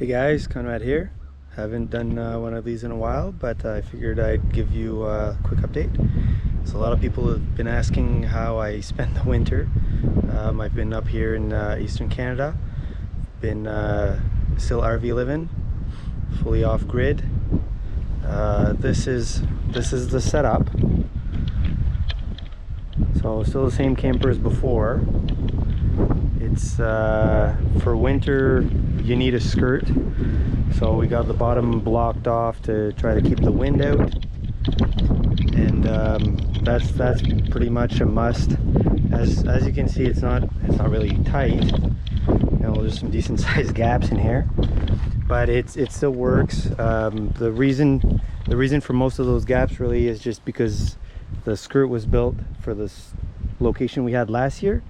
Hey guys, Conrad here. Haven't done one of these in a while, but I figured I'd give you a quick update. So a lot of people have been asking how I spend the winter. I've been up here in Eastern Canada, been still RV living, fully off grid. This is the setup. So still the same camper as before. It's for winter you need a skirt, so we got the bottom blocked off to try to keep the wind out, and that's pretty much a must. As you can see, it's not really tight. You know, there's some decent sized gaps in here, but it still works. The reason for most of those gaps really is just because the skirt was built for this location we had last year,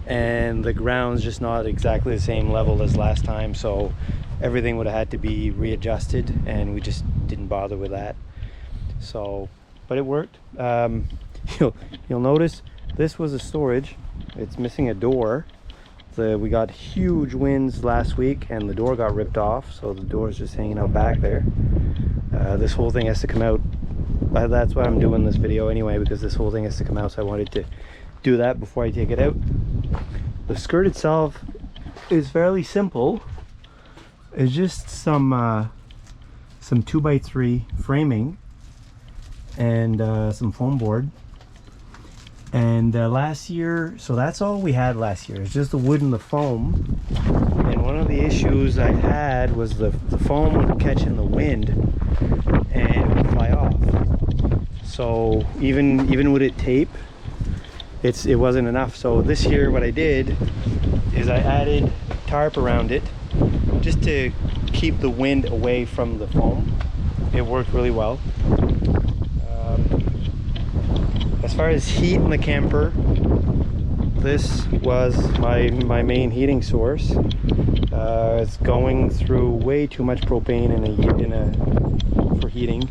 and the ground's just not exactly the same level as last time, so everything would have had to be readjusted, and we just didn't bother with that. So, but it worked. You'll notice this was a storage. It's missing a door. We got huge winds last week and the door got ripped off, so the door is just hanging out back there. This whole thing has to come out. That's why I'm doing this video anyway, because this whole thing has to come out, so I wanted to do that before I take it out. The skirt itself is fairly simple. It's just some 2x3 framing and some foam board. And last year, so that's all we had last year. It's just the wood and the foam. And one of the issues I had was the foam would catch in the wind and it would fly off. So even with it tape, it wasn't enough. So this year what I did is I added tarp around it just to keep the wind away from the foam. It worked really well. As far as heat in the camper, this was my main heating source. It's going through way too much propane for heating.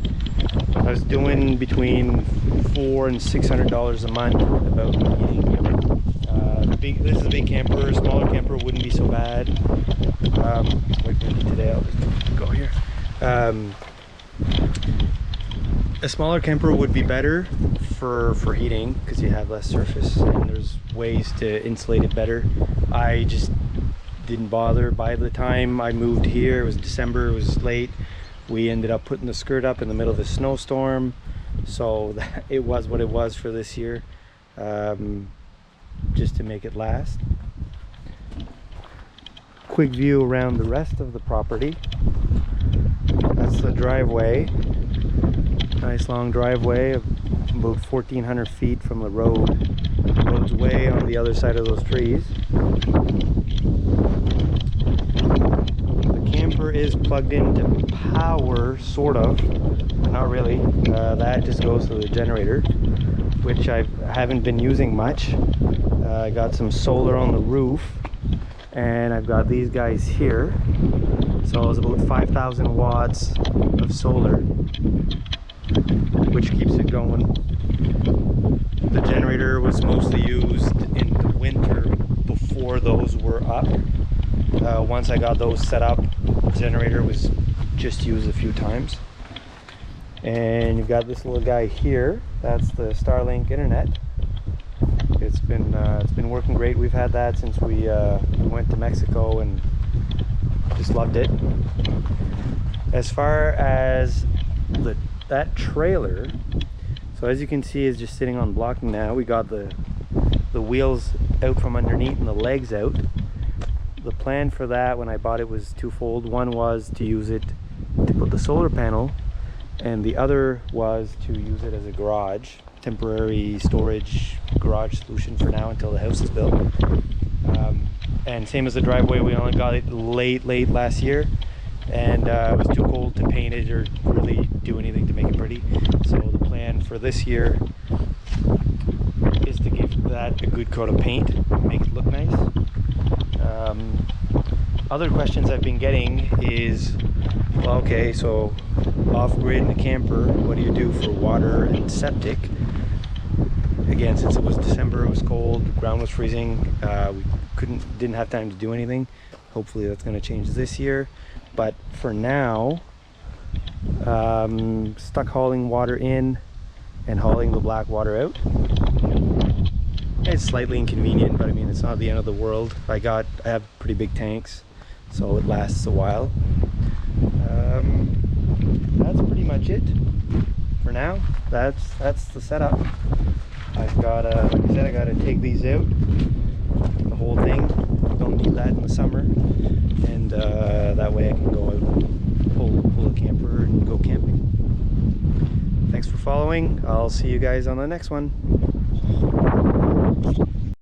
I was doing between $400 and $600 a month about heating. This is a big camper. A smaller camper wouldn't be so bad. Wait for me today. I'll just go here. A smaller camper would be better for heating because you have less surface and there's ways to insulate it better. I just didn't bother. By the time I moved here, it was December, it was late. We ended up putting the skirt up in the middle of a snowstorm, so it was what it was for this year, just to make it last. Quick view around the rest of the property. That's the driveway. Nice long driveway of about 1,400 feet from the road. The road's way on the other side of those trees. The camper is plugged into power, sort of, but not really. That just goes to the generator, which I haven't been using much. I got some solar on the roof, and I've got these guys here. So it's about 5,000 watts of solar, which keeps it going. The generator was mostly used in the winter before those were up. Once I got those set up, the generator was just used a few times. And you've got this little guy here. That's the Starlink internet. It's been working great. We've had that since we went to Mexico and just loved it. As far as that trailer, so as you can see, is just sitting on blocking now. We got the wheels out from underneath and the legs out. The plan for that when I bought it was twofold. One was to use it to put the solar panel, and the other was to use it as a garage, temporary storage garage solution for now until the house is built. And same as the driveway, we only got it late last year, and it was too cold to paint it or really do anything to make it pretty. So the plan for this year is to give that a good coat of paint, make it look nice. Other questions I've been getting is, well, okay, so off-grid in the camper, what do you do for water and septic? Again, since it was December, it was cold, the ground was freezing, we didn't have time to do anything. Hopefully that's going to change this year, but for now, stuck hauling water in and hauling the black water out. It's slightly inconvenient, but I mean, it's not the end of the world. I have pretty big tanks, so it lasts a while. That's pretty much it for now. That's the setup. I've got like I said, I got to take these out, the whole thing. Don't need that in the summer, and that way I can go out and pull a camper and go camping. Thanks for following. I'll see you guys on the next one.